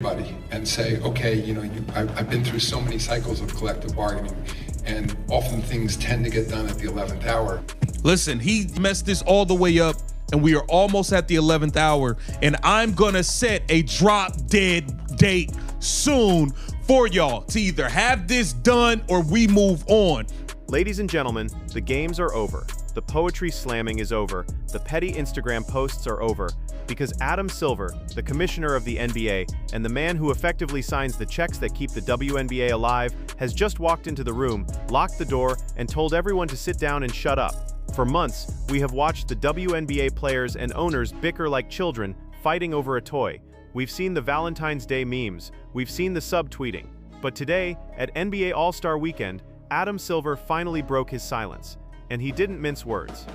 everybody and say, okay, I've been through so many cycles of collective bargaining, and often things tend to get done at the 11th hour. Listen, he messed this all the way up, and we are almost at the 11th hour, and I'm gonna set a drop dead date soon for y'all to either have this done or we move on. Ladies and gentlemen, the games are over. The poetry slamming is over. The petty Instagram posts are over. Because Adam Silver, the commissioner of the NBA, and the man who effectively signs the checks that keep the WNBA alive, has just walked into the room, locked the door, and told everyone to sit down and shut up. For months, we have watched the WNBA players and owners bicker like children, fighting over a toy. We've seen the Valentine's Day memes. We've seen the subtweeting. But today, at NBA All-Star Weekend, Adam Silver finally broke his silence. And he didn't mince words.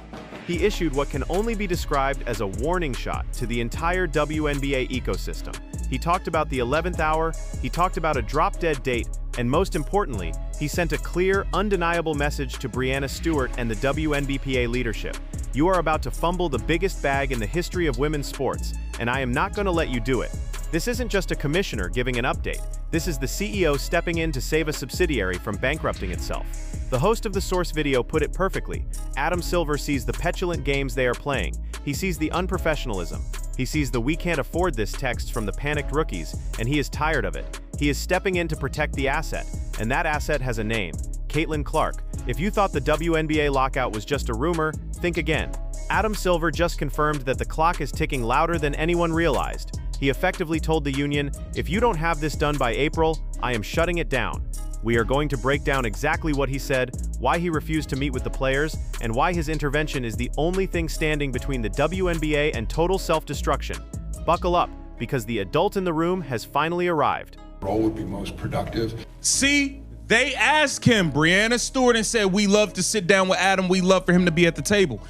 He issued what can only be described as a warning shot to the entire WNBA ecosystem. He talked about the 11th hour, he talked about a drop-dead date, and most importantly, he sent a clear, undeniable message to Breanna Stewart and the WNBPA leadership. You are about to fumble the biggest bag in the history of women's sports, and I am not going to let you do it. This isn't just a commissioner giving an update. This is the CEO stepping in to save a subsidiary from bankrupting itself. The host of the Source video put it perfectly. Adam Silver sees the petulant games they are playing. He sees the unprofessionalism. He sees the "we can't afford this" texts from the panicked rookies, and he is tired of it. He is stepping in to protect the asset, and that asset has a name: Caitlin Clark. If you thought the WNBA lockout was just a rumor, think again. Adam Silver just confirmed that the clock is ticking louder than anyone realized. He effectively told the union, if you don't have this done by April, I am shutting it down. We are going to break down exactly what he said, why he refused to meet with the players, and why his intervention is the only thing standing between the WNBA and total self-destruction. Buckle up, because the adult in the room has finally arrived. Role would be most productive. See, they asked him, Breanna Stewart, and said, we love to sit down with Adam, we love for him to be at the table.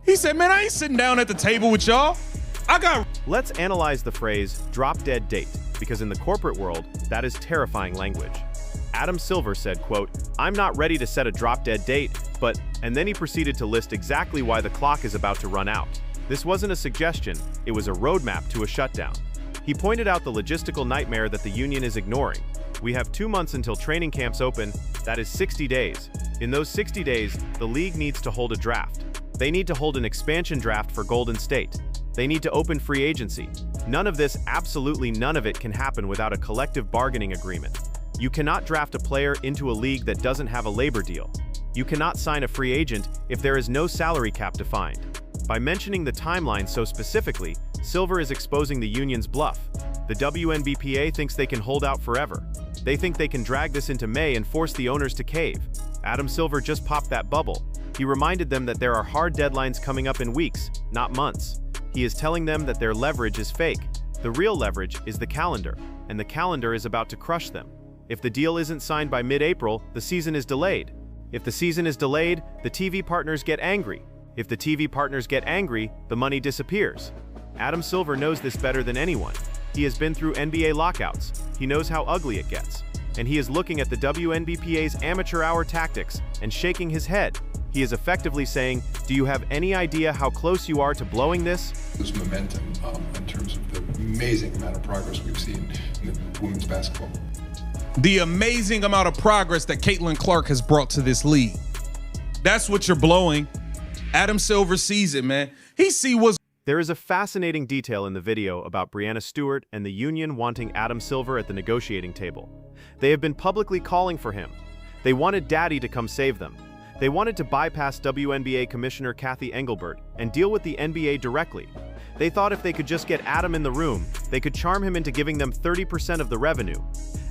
He said, man, I ain't sitting down at the table with y'all. Let's analyze the phrase drop-dead date, because in the corporate world, that is terrifying language. Adam Silver said, quote, I'm not ready to set a drop-dead date, but, and then he proceeded to list exactly why the clock is about to run out. This wasn't a suggestion, it was a roadmap to a shutdown. He pointed out the logistical nightmare that the union is ignoring. We have 2 months until training camps open, that is 60 days. In those 60 days, the league needs to hold a draft. They need to hold an expansion draft for Golden State. They need to open free agency. None of this, absolutely none of it, can happen without a collective bargaining agreement. You cannot draft a player into a league that doesn't have a labor deal. You cannot sign a free agent if there is no salary cap defined. By mentioning the timeline so specifically, Silver is exposing the union's bluff. The WNBPA thinks they can hold out forever. They think they can drag this into May and force the owners to cave. Adam Silver just popped that bubble. He reminded them that there are hard deadlines coming up in weeks, not months. He is telling them that their leverage is fake. The real leverage is the calendar, and the calendar is about to crush them. If the deal isn't signed by mid-April, the season is delayed. If the season is delayed, the TV partners get angry. If the TV partners get angry, the money disappears. Adam Silver knows this better than anyone. He has been through NBA lockouts. He knows how ugly it gets. And he is looking at the WNBPA's amateur hour tactics and shaking his head. He is effectively saying, do you have any idea how close you are to blowing this? There's momentum in terms of the amazing amount of progress we've seen in the women's basketball. The amazing amount of progress that Caitlin Clark has brought to this league. That's what you're blowing. Adam Silver sees it, man. He see what's... There is a fascinating detail in the video about Breanna Stewart and the union wanting Adam Silver at the negotiating table. They have been publicly calling for him. They wanted Daddy to come save them. They wanted to bypass WNBA Commissioner Kathy Engelbert and deal with the NBA directly. They thought if they could just get Adam in the room, they could charm him into giving them 30% of the revenue.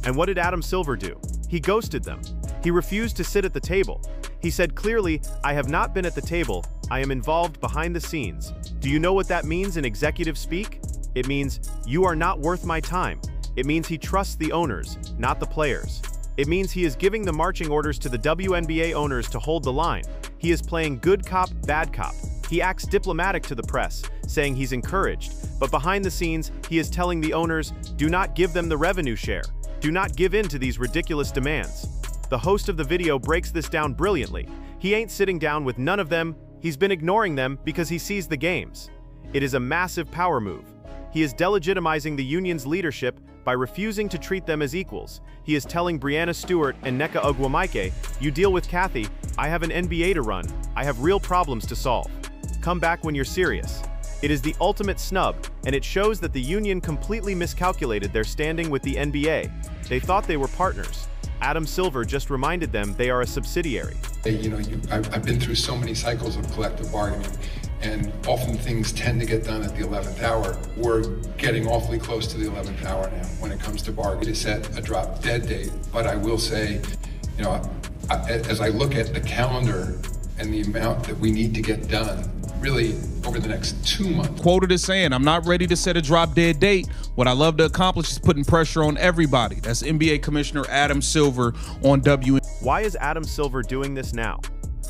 And what did Adam Silver do? He ghosted them. He refused to sit at the table. He said clearly, I have not been at the table, I am involved behind the scenes. Do you know what that means in executive speak? It means, you are not worth my time. It means he trusts the owners, not the players. It means he is giving the marching orders to the WNBA owners to hold the line. He is playing good cop, bad cop. He acts diplomatic to the press, saying he's encouraged, but behind the scenes, he is telling the owners, do not give them the revenue share. Do not give in to these ridiculous demands. The host of the video breaks this down brilliantly. He ain't sitting down with none of them, he's been ignoring them because he sees the games. It is a massive power move. He is delegitimizing the union's leadership By refusing to treat them as equals, he is telling Brianna Stewart and Nneka Ogwumike, "You deal with Kathy, I have an NBA to run, I have real problems to solve. Come back when you're serious." It is the ultimate snub, and it shows that the union completely miscalculated their standing with the NBA. They thought they were partners. Adam Silver just reminded them they are a subsidiary. I've been through so many cycles of collective bargaining, and often things tend to get done at the 11th hour. We're getting awfully close to the 11th hour now when it comes to bargaining. To set a drop dead date, but I will say, as I look at the calendar and the amount that we need to get done, really over the next 2 months. Quoted as saying, "I'm not ready to set a drop dead date. What I love to accomplish is putting pressure on everybody." That's NBA Commissioner Adam Silver on WNBA. Why is Adam Silver doing this now?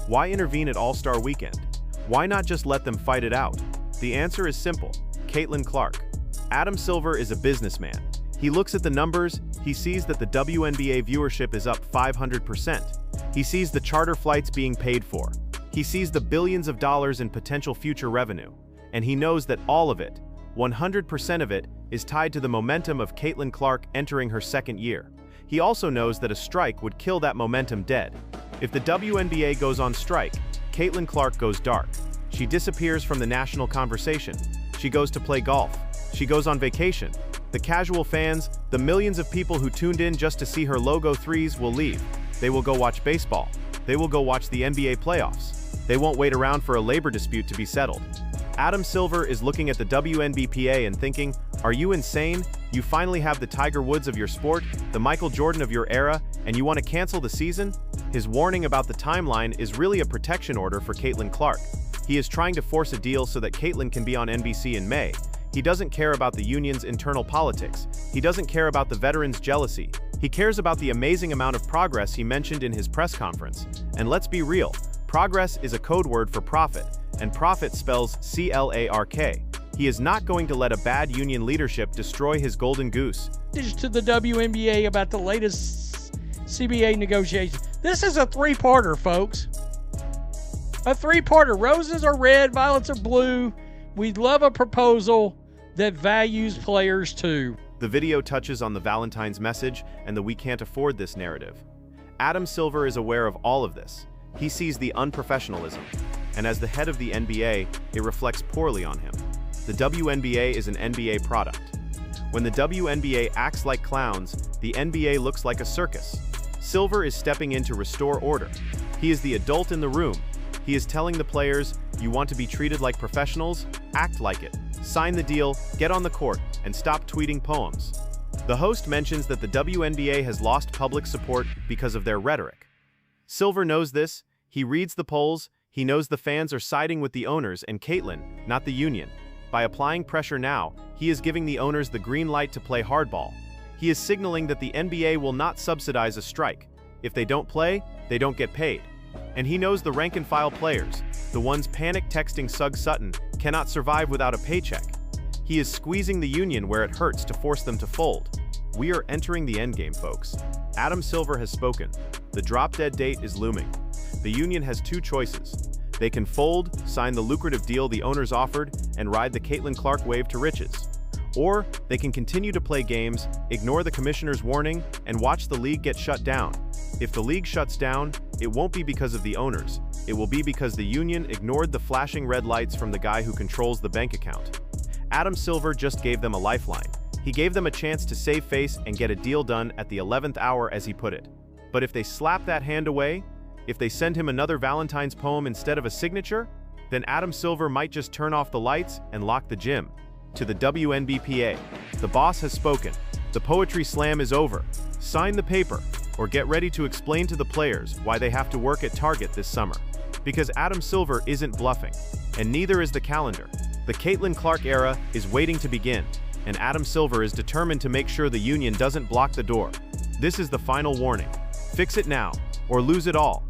Why intervene at All-Star Weekend? Why not just let them fight it out? The answer is simple: Caitlin Clark. Adam Silver is a businessman. He looks at the numbers, he sees that the WNBA viewership is up 500%. He sees the charter flights being paid for. He sees the billions of dollars in potential future revenue. And he knows that all of it, 100% of it, is tied to the momentum of Caitlin Clark entering her second year. He also knows that a strike would kill that momentum dead. If the WNBA goes on strike, Caitlin Clark goes dark. She disappears from the national conversation. She goes to play golf. She goes on vacation. The casual fans, the millions of people who tuned in just to see her logo threes, will leave. They will go watch baseball. They will go watch the NBA playoffs. They won't wait around for a labor dispute to be settled. Adam Silver is looking at the WNBPA and thinking, "Are you insane? You finally have the Tiger Woods of your sport, the Michael Jordan of your era, and you want to cancel the season?" His warning about the timeline is really a protection order for Caitlin Clark. He is trying to force a deal so that Caitlin can be on NBC in May. He doesn't care about the union's internal politics. He doesn't care about the veterans' jealousy. He cares about the amazing amount of progress he mentioned in his press conference. And let's be real, progress is a code word for profit, and profit spells C-L-A-R-K. He is not going to let a bad union leadership destroy his golden goose. To the WNBA about the latest CBA negotiations. This is a three-parter, folks. A three-parter. Roses are red, violets are blue. We'd love a proposal that values players too. The video touches on the Valentine's message and the "we can't afford this" narrative. Adam Silver is aware of all of this. He sees the unprofessionalism, and as the head of the NBA, it reflects poorly on him. The WNBA is an NBA product. When the WNBA acts like clowns, the NBA looks like a circus. Silver is stepping in to restore order. He is the adult in the room. He is telling the players, "You want to be treated like professionals? Act like it. Sign the deal, get on the court, and stop tweeting poems." The host mentions that the WNBA has lost public support because of their rhetoric. Silver knows this. He reads the polls. He knows the fans are siding with the owners and Caitlin, not the union. By applying pressure now, he is giving the owners the green light to play hardball. He is signaling that the NBA will not subsidize a strike. If they don't play, they don't get paid. And he knows the rank-and-file players, the ones panic texting Suggs Sutton, cannot survive without a paycheck. He is squeezing the union where it hurts to force them to fold. We are entering the endgame, folks. Adam Silver has spoken. The drop-dead date is looming. The union has two choices. They can fold, sign the lucrative deal the owners offered, and ride the Caitlin Clark wave to riches. Or they can continue to play games, ignore the commissioner's warning, and watch the league get shut down. If the league shuts down, it won't be because of the owners. It will be because the union ignored the flashing red lights from the guy who controls the bank account. Adam Silver just gave them a lifeline. He gave them a chance to save face and get a deal done at the 11th hour, as he put it. But if they slap that hand away, if they send him another Valentine's poem instead of a signature, then Adam Silver might just turn off the lights and lock the gym. To the WNBPA, the boss has spoken. The poetry slam is over. Sign the paper, or get ready to explain to the players why they have to work at Target this summer. Because Adam Silver isn't bluffing, and neither is the calendar. The Caitlin Clark era is waiting to begin, and Adam Silver is determined to make sure the union doesn't block the door. This is the final warning. Fix it now, or lose it all.